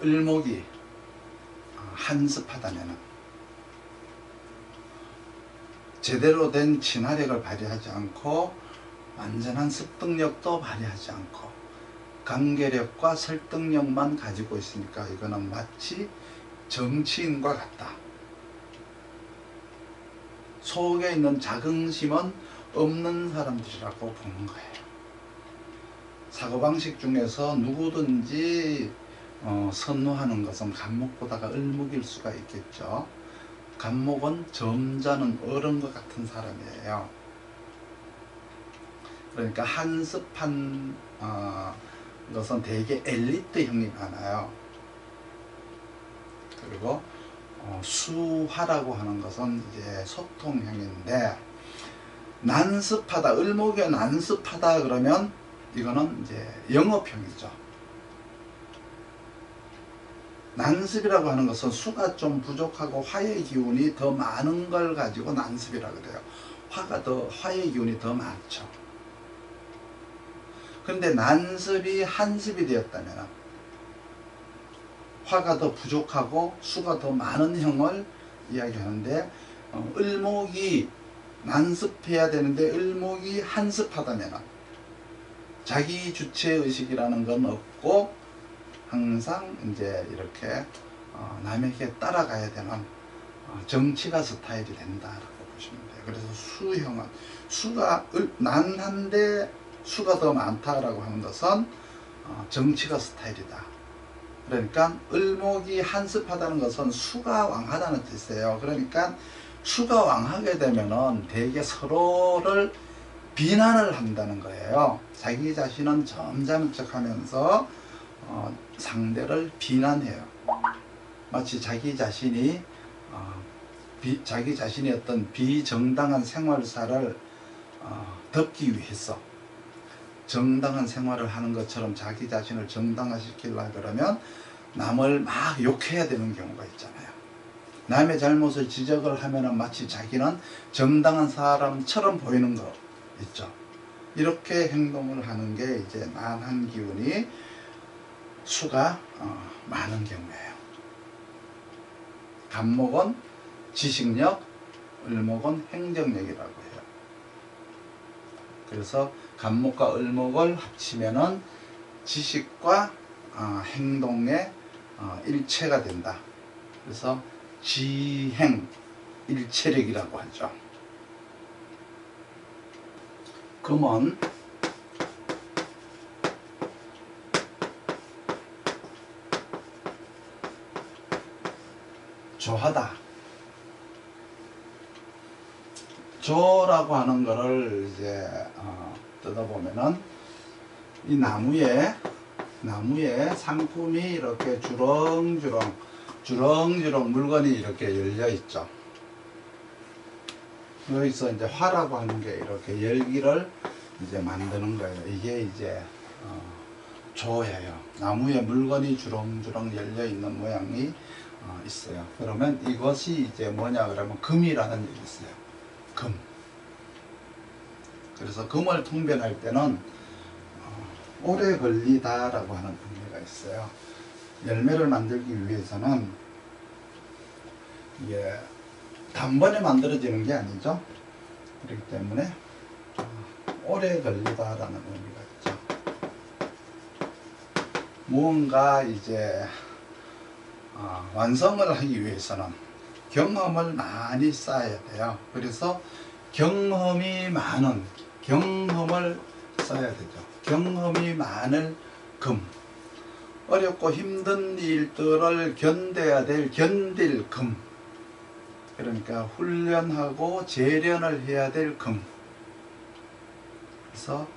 을목이 한습하다면 제대로 된 진화력을 발휘하지 않고 완전한 습득력도 발휘하지 않고 관계력과 설득력만 가지고 있으니까 이거는 마치 정치인과 같다. 속에 있는 자긍심은 없는 사람들이라고 보는 거예요. 사고방식 중에서 누구든지 선호하는 것은 간목보다가 을목일 수가 있겠죠. 간목은 점잖은 어른과 같은 사람이에요. 그러니까 한습한 것은 대개 엘리트형이 많아요. 그리고 수화라고 하는 것은 이제 소통형인데, 난습하다, 을목이 난습하다 그러면 이거는 이제 영업형이죠. 난습이라고 하는 것은 수가 좀 부족하고 화의 기운이 더 많은 걸 가지고 난습이라 그래요. 화의 기운이 더 많죠. 그런데 난습이 한습이 되었다면 화가 더 부족하고 수가 더 많은 형을 이야기하는데, 을목이 난습해야 되는데 을목이 한습하다면 자기 주체의식이라는 건 없고 항상 이제 이렇게 남에게 따라가야 되는 정치가 스타일이 된다라고 보시면 돼요. 그래서 수형은 수가 난한데 수가 더 많다라고 하는 것은 정치가 스타일이다. 그러니까 을목이 한습하다는 것은 수가 왕하다는 뜻이에요. 그러니까 수가 왕하게 되면은 대개 서로를 비난을 한다는 거예요. 자기 자신은 점잖은 척하면서 상대를 비난해요. 마치 자기 자신이 어떤 비정당한 생활사를 덮기 위해서 정당한 생활을 하는 것처럼 자기 자신을 정당화시키려고 그러면 남을 막 욕해야 되는 경우가 있잖아요. 남의 잘못을 지적을 하면 마치 자기는 정당한 사람처럼 보이는 거 있죠. 이렇게 행동을 하는 게 이제 난한 기운이 수가 많은 경우예요. 간목은 지식력, 을목은 행정력이라고 해요. 그래서 간목과 을목을 합치면은 지식과 행동의 일체가 된다. 그래서 지행 일체력이라고 하죠. 금은 조하다. 조라고 하는 거를 이제 뜯어보면은 이 나무에 상품이 이렇게 주렁주렁 물건이 이렇게 열려 있죠. 여기서 이제 화라고 하는 게 이렇게 열기를 이제 만드는 거예요. 이게 이제 조예요. 나무에 물건이 주렁주렁 열려 있는 모양이 있어요. 그러면 이것이 이제 뭐냐 그러면 금이라는 얘기 있어요. 금. 그래서 금을 통변할 때는 오래 걸리다라고 하는 의미가 있어요. 열매를 만들기 위해서는 이게 단번에 만들어지는 게 아니죠. 그렇기 때문에 오래 걸리다라는 의미가 있죠. 무언가 이제 완성을 하기 위해서는 경험을 많이 쌓아야 돼요. 그래서 경험이 많은 경험을 써야 되죠. 경험이 많을 금. 어렵고 힘든 일들을 견딜 금. 그러니까 훈련하고 재련을 해야 될 금. 그래서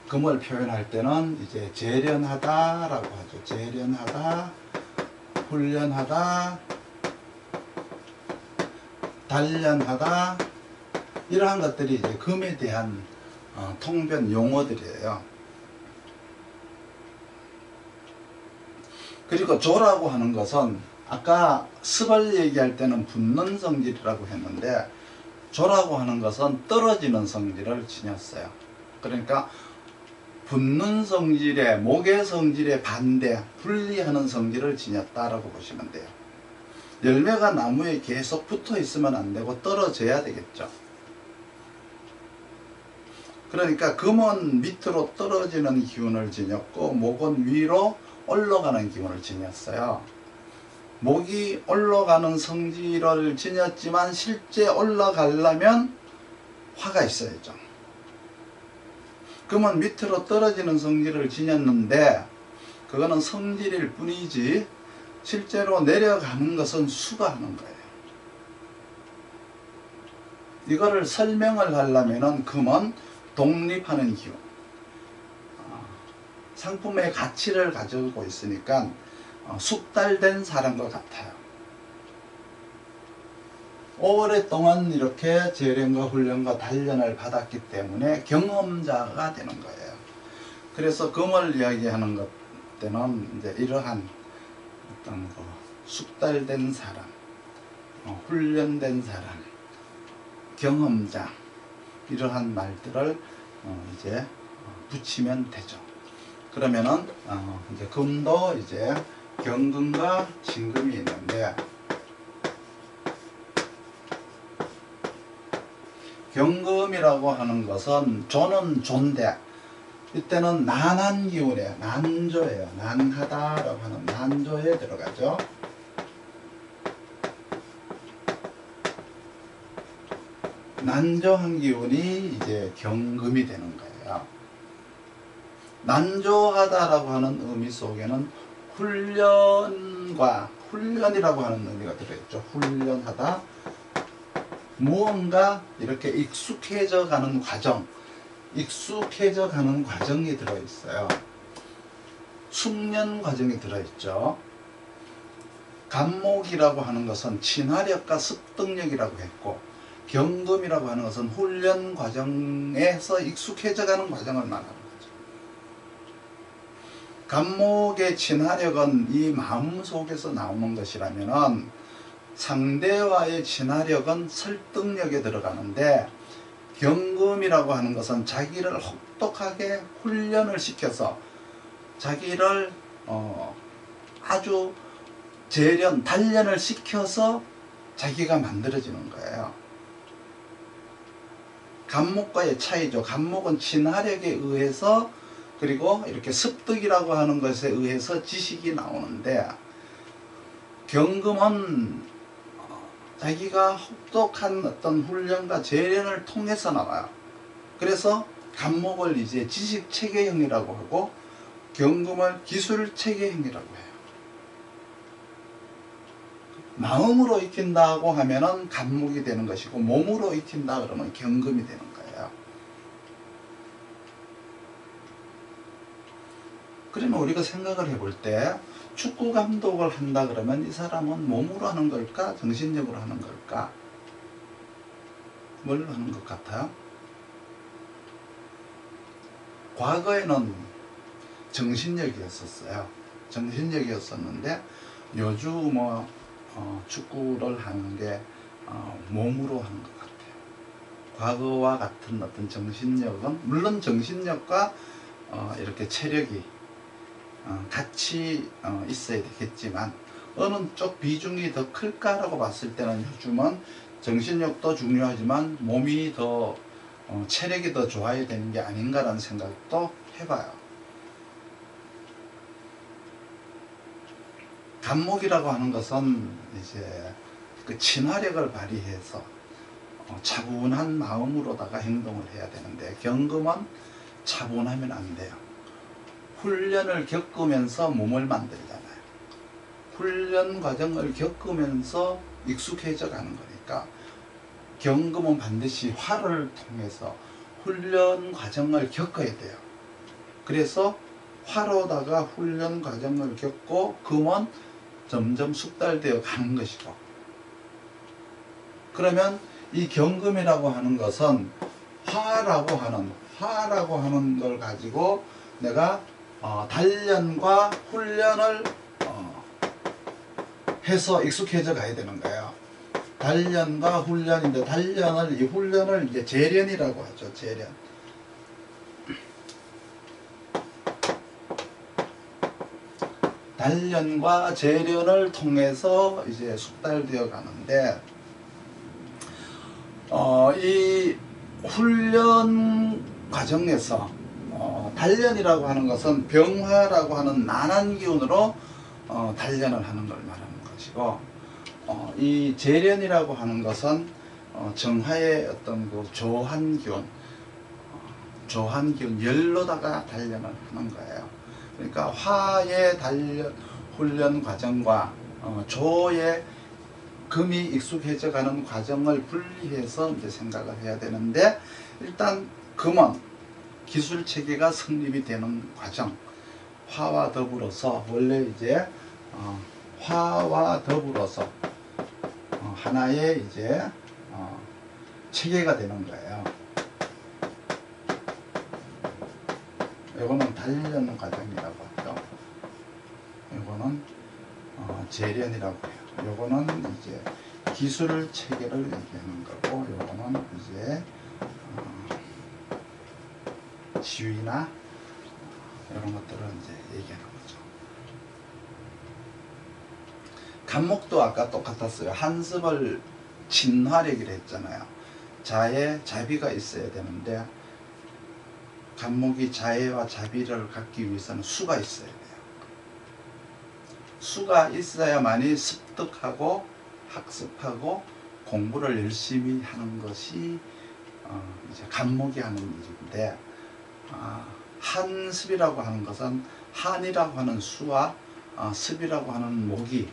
금을 표현할 때는 이제 재련하다라고 하죠. 재련하다, 훈련하다, 단련하다, 이러한 것들이 이제 금에 대한 통변 용어들이에요. 그리고 조라고 하는 것은 아까 습을 얘기할 때는 붙는 성질이라고 했는데, 조라고 하는 것은 떨어지는 성질을 지녔어요. 그러니까 붙는 성질에 목의 성질에 반대 분리하는 성질을 지녔다라고 보시면 돼요. 열매가 나무에 계속 붙어 있으면 안 되고 떨어져야 되겠죠. 그러니까 금은 밑으로 떨어지는 기운을 지녔고 목은 위로 올라가는 기운을 지녔어요. 목이 올라가는 성질을 지녔지만 실제 올라가려면 화가 있어야죠. 금은 밑으로 떨어지는 성질을 지녔는데 그거는 성질일 뿐이지 실제로 내려가는 것은 수가 하는 거예요. 이거를 설명을 하려면 금은 독립하는 기운, 상품의 가치를 가지고 있으니까 숙달된 사람과 같아요. 오랫동안 이렇게 재련과 훈련과 단련을 받았기 때문에 경험자가 되는 거예요. 그래서 금을 이야기하는 것 때는 이제 이러한 어떤 숙달된 사람, 훈련된 사람, 경험자 이러한 말들을 이제 붙이면 되죠. 그러면은 이제 금도 이제 경금과 진금이 있는데 경금이라고 하는 것은 조는 조인데 이때는 난한 기운이에요. 난조예요. 난하다라고 하는 난조에 들어가죠. 난조한 기운이 이제 경금이 되는 거예요. 난조하다라고 하는 의미 속에는 훈련이라고 하는 의미가 들어있죠. 훈련하다. 무언가 이렇게 익숙해져 가는 과정, 익숙해져 가는 과정이 들어있어요. 숙련 과정이 들어있죠. 간목이라고 하는 것은 친화력과 습득력이라고 했고 경금이라고 하는 것은 훈련 과정에서 익숙해져 가는 과정을 말하는 거죠. 간목의 친화력은 이 마음 속에서 나오는 것이라면은 상대와의 친화력은 설득력에 들어가는데 경금이라고 하는 것은 자기를 혹독하게 훈련을 시켜서 자기를 아주 단련을 시켜서 자기가 만들어지는 거예요. 간목과의 차이죠. 간목은 친화력에 의해서 그리고 이렇게 습득이라고 하는 것에 의해서 지식이 나오는데 경금은 자기가 혹독한 어떤 훈련과 재련을 통해서 나와요. 그래서 간목을 이제 지식 체계형이라고 하고 경금을 기술 체계형이라고 해요. 마음으로 익힌다고 하면은 간목이 되는 것이고 몸으로 익힌다 그러면 경금이 되는 거예요. 그러면 우리가 생각을 해볼 때 축구 감독을 한다 그러면 이 사람은 몸으로 하는 걸까? 정신력으로 하는 걸까? 뭘로 하는 것 같아요? 과거에는 정신력이었었어요. 정신력이었었는데 요즘 축구를 하는 게 몸으로 하는 것 같아요. 과거와 같은 어떤 정신력은 물론 정신력과 이렇게 체력이 같이 있어야 되겠지만 어느 쪽 비중이 더 클까라고 봤을 때는 요즘은 정신력도 중요하지만 몸이 더 체력이 더 좋아야 되는 게 아닌가라는 생각도 해봐요. 간목이라고 하는 것은 이제 그 친화력을 발휘해서 차분한 마음으로다가 행동을 해야 되는데 경금은 차분하면 안 돼요. 훈련을 겪으면서 몸을 만들잖아요. 훈련 과정을 겪으면서 익숙해져 가는 거니까 경금은 반드시 화를 통해서 훈련 과정을 겪어야 돼요. 그래서 화로다가 훈련 과정을 겪고 금은 점점 숙달되어 가는 것이고 그러면 이 경금이라고 하는 것은 화라고 하는 걸 가지고 내가 단련과 훈련을 해서 익숙해져 가야 되는 거예요. 단련과 훈련인데 이 훈련을 이제 재련이라고 하죠. 재련. 단련과 재련을 통해서 이제 숙달되어 가는데, 이 훈련 과정에서 단련이라고 하는 것은 병화라고 하는 난한 기운으로 단련을 하는 걸 말하는 것이고, 이 재련이라고 하는 것은 정화의 어떤 그 조한 기운, 열로다가 단련을 하는 거예요. 그러니까 화의 단련 훈련 과정과 조의 금이 익숙해져 가는 과정을 분리해서 이제 생각을 해야 되는데, 일단 금은 기술 체계가 성립이 되는 과정, 화와 더불어서 원래 이제 화와 더불어서 하나의 이제 체계가 되는 거예요. 이거는 단련 과정이라고 하죠. 이거는 재련이라고 해요. 요거는 이제 기술 체계를 얘기하는 거고, 요거는 이제 지위나 이런 것들을 이제 얘기하는 거죠. 간목도 아까 똑같았어요. 한습을 진화력이라 했잖아요. 자에 자비가 있어야 되는데, 간목이 자애와 자비를 갖기 위해서는 수가 있어야 돼요. 수가 있어야만이 습득하고 학습하고 공부를 열심히 하는 것이 이제 간목이 하는 일인데, 한습이라고 하는 것은 한이라고 하는 수와 습이라고 하는 목이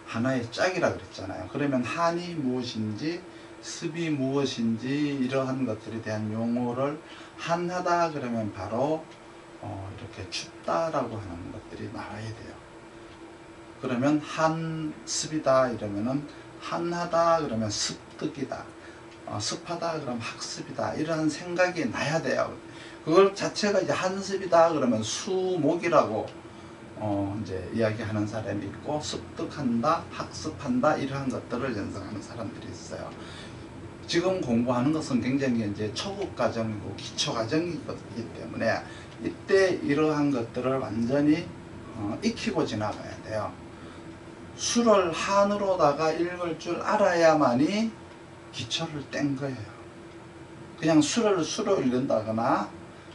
하나의 짝이라 그랬잖아요. 그러면 한이 무엇인지 습이 무엇인지 이러한 것들에 대한 용어를 한하다 그러면 바로 이렇게 춥다라고 하는 것들이 나와야 돼요. 그러면 한습이다 이러면은 한하다 그러면 습득이다, 습하다 그러면 학습이다, 이런 생각이 나야 돼요. 그걸 자체가 이제 한습이다 그러면 수목이라고 이제 이야기하는 사람이 있고, 습득한다, 학습한다 이러한 것들을 연상하는 사람들이 있어요. 지금 공부하는 것은 굉장히 이제 초급 과정이고 기초 과정이기 때문에 이때 이러한 것들을 완전히 익히고 지나가야 돼요. 수를 한으로다가 읽을 줄 알아야만이 기초를 뗀 거예요. 그냥 수를 수로 읽는다거나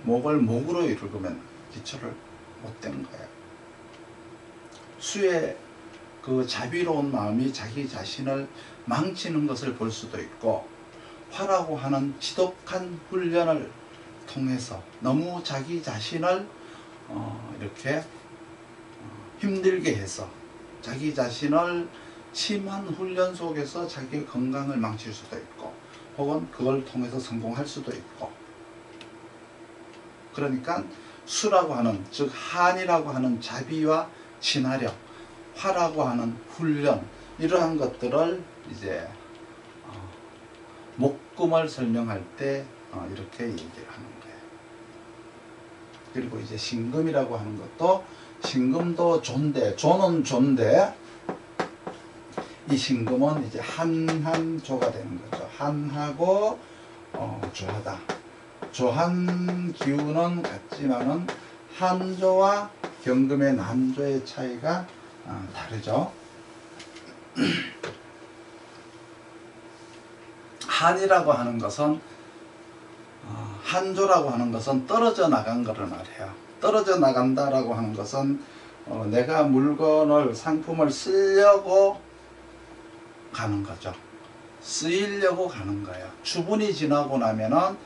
목을 목으로 읽으면 기초를 못 뗀 거예요. 수의 그 자비로운 마음이 자기 자신을 망치는 것을 볼 수도 있고, 화라고 하는 지독한 훈련을 통해서 너무 자기 자신을 이렇게 힘들게 해서 자기 자신을 심한 훈련 속에서 자기 건강을 망칠 수도 있고, 혹은 그걸 통해서 성공할 수도 있고. 그러니까 수라고 하는, 즉 한이라고 하는 자비와 진화력, 화라고 하는 훈련, 이러한 것들을 이제 목금을 설명할 때 이렇게 얘기를 하는 거예요. 그리고 이제 신금이라고 하는 것도, 신금도 존대, 조는 존대, 이 신금은 이제 한한조가 되는 거죠. 한하고 조하다. 조한 기운은 같지만은 한조와 경금의 난조의 차이가 다르죠. 한이라고 하는 것은, 한조라고 하는 것은 떨어져 나간 것을 말해요. 떨어져 나간다라고 하는 것은 내가 물건을, 상품을 쓰려고 가는 거죠. 쓰이려고 가는 거예요. 추분이 지나고 나면은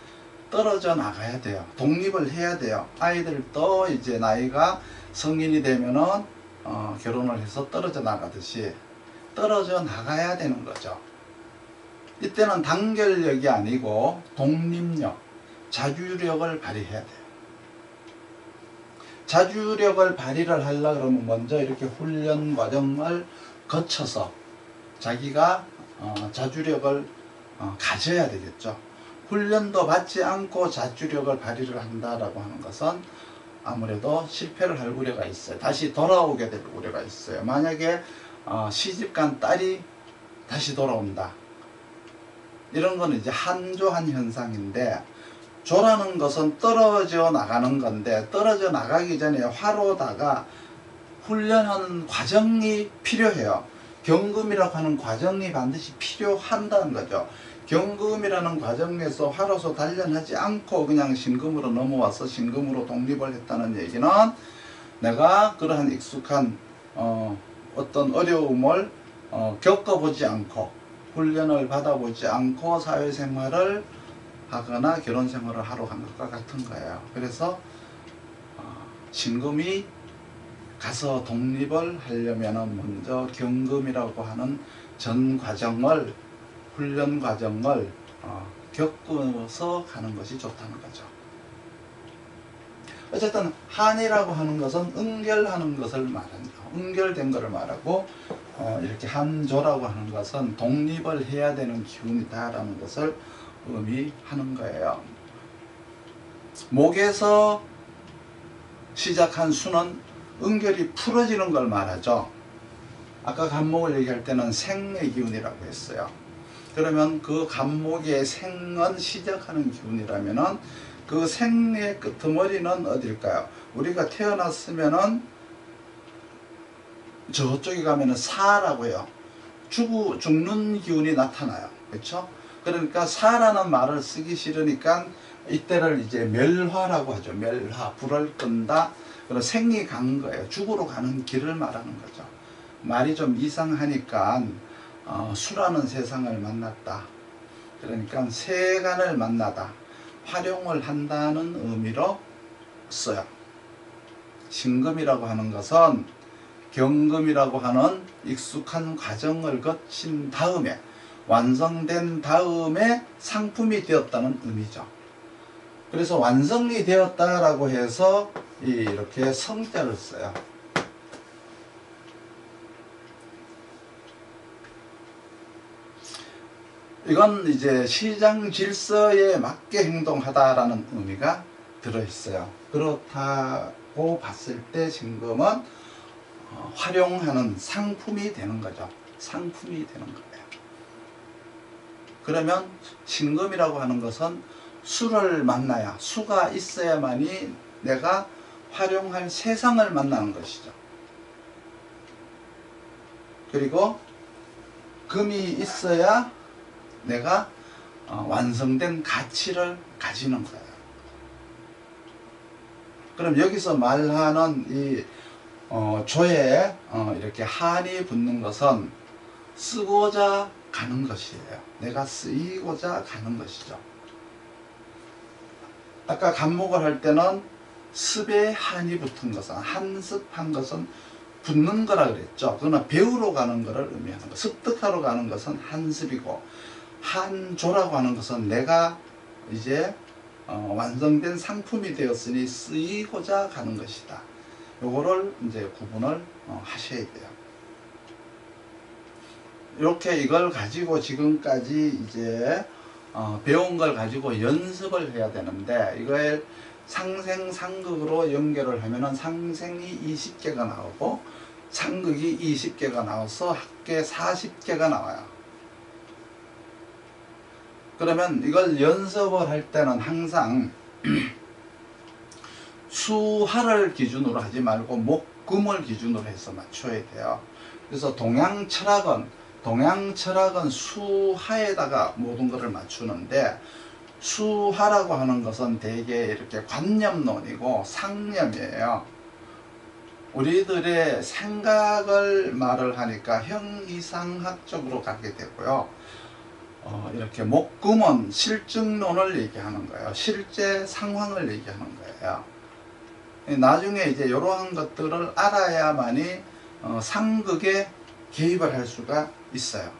떨어져 나가야 돼요. 독립을 해야 돼요. 아이들도 이제 나이가 성인이 되면은 결혼을 해서 떨어져 나가듯이 떨어져 나가야 되는 거죠. 이때는 단결력이 아니고 독립력, 자주력을 발휘해야 돼요. 자주력을 발휘를 하려고 그러면 먼저 이렇게 훈련 과정을 거쳐서 자기가 자주력을 가져야 되겠죠. 훈련도 받지 않고 자주력을 발휘를 한다라고 하는 것은 아무래도 실패를 할 우려가 있어요. 다시 돌아오게 될 우려가 있어요. 만약에 시집간 딸이 다시 돌아온다, 이런 거는 이제 한조한 현상인데, 조라는 것은 떨어져 나가는 건데, 떨어져 나가기 전에 화로다가 훈련하는 과정이 필요해요. 경금이라고 하는 과정이 반드시 필요한다는 거죠. 경금이라는 과정에서 활로소 단련하지 않고 그냥 신금으로 넘어와서 신금으로 독립을 했다는 얘기는 내가 그러한 익숙한 어떤 어려움을 겪어보지 않고 훈련을 받아보지 않고 사회생활을 하거나 결혼생활을 하러 간 것과 같은 거예요. 그래서 신금이 가서 독립을 하려면 먼저 경금이라고 하는 전 과정을 훈련 과정을 겪어서 가는 것이 좋다는 거죠. 어쨌든 한이라고 하는 것은 응결하는 것을 말합니다. 응결된 것을 말하고 이렇게 한조라고 하는 것은 독립을 해야 되는 기운이다라는 것을 의미하는 거예요. 목에서 시작한 수는 응결이 풀어지는 걸 말하죠. 아까 간목을 얘기할 때는 생의 기운이라고 했어요. 그러면 그 간목의 생은 시작하는 기운이라면은 그 생의 끄트머리는 어딜까요? 우리가 태어났으면은 저쪽에 가면은 사라고 해요. 죽는 기운이 나타나요. 그렇죠? 그러니까 사라는 말을 쓰기 싫으니까 이때를 이제 멸화라고 하죠. 멸화, 불을 끈다. 그런 생이 간 거예요. 죽으러 가는 길을 말하는 거죠. 말이 좀 이상하니까 수라는 세상을 만났다. 그러니까 세간을 만나다. 활용을 한다는 의미로 써요. 신금이라고 하는 것은 경금이라고 하는 익숙한 과정을 거친 다음에 완성된 다음에 상품이 되었다는 의미죠. 그래서 완성이 되었다라고 해서 이렇게 성자를 써요. 이건 이제 시장 질서에 맞게 행동하다라는 의미가 들어있어요. 그렇다고 봤을 때 신금은 활용하는 상품이 되는 거죠. 상품이 되는 거예요. 그러면 신금이라고 하는 것은 수를 만나야, 수가 있어야만이 내가 활용할 세상을 만나는 것이죠. 그리고 금이 있어야 내가 완성된 가치를 가지는 거예요. 그럼 여기서 말하는 이 조에 이렇게 한이 붙는 것은 쓰고자 가는 것이에요. 내가 쓰이고자 가는 것이죠. 아까 간목을 할 때는 습에 한이 붙은 것은, 한습한 것은 붙는 거라 그랬죠. 그러나 배우러 가는 것을 의미하는 것. 습득하러 가는 것은 한습이고, 한조라고 하는 것은 내가 이제 완성된 상품이 되었으니 쓰이고자 가는 것이다. 요거를 이제 구분을 하셔야 돼요. 이렇게 이걸 가지고 지금까지 이제 배운 걸 가지고 연습을 해야 되는데, 이걸 상생상극으로 연결을 하면은 상생이 20개가 나오고 상극이 20개가 나와서 합계 40개가 나와요. 그러면 이걸 연습을 할 때는 항상 수화를 기준으로 하지 말고 목금을 기준으로 해서 맞춰야 돼요. 그래서 동양철학은 수화에다가 모든 것을 맞추는데, 수화라고 하는 것은 대개 이렇게 관념론이고 상념이에요. 우리들의 생각을 말을 하니까 형이상학적으로 가게 되고요. 이렇게 목금은 실증론을 얘기하는 거예요. 실제 상황을 얘기하는 거예요. 나중에 이제 이러한 것들을 알아야만이 상극에 개입을 할 수가 있어요.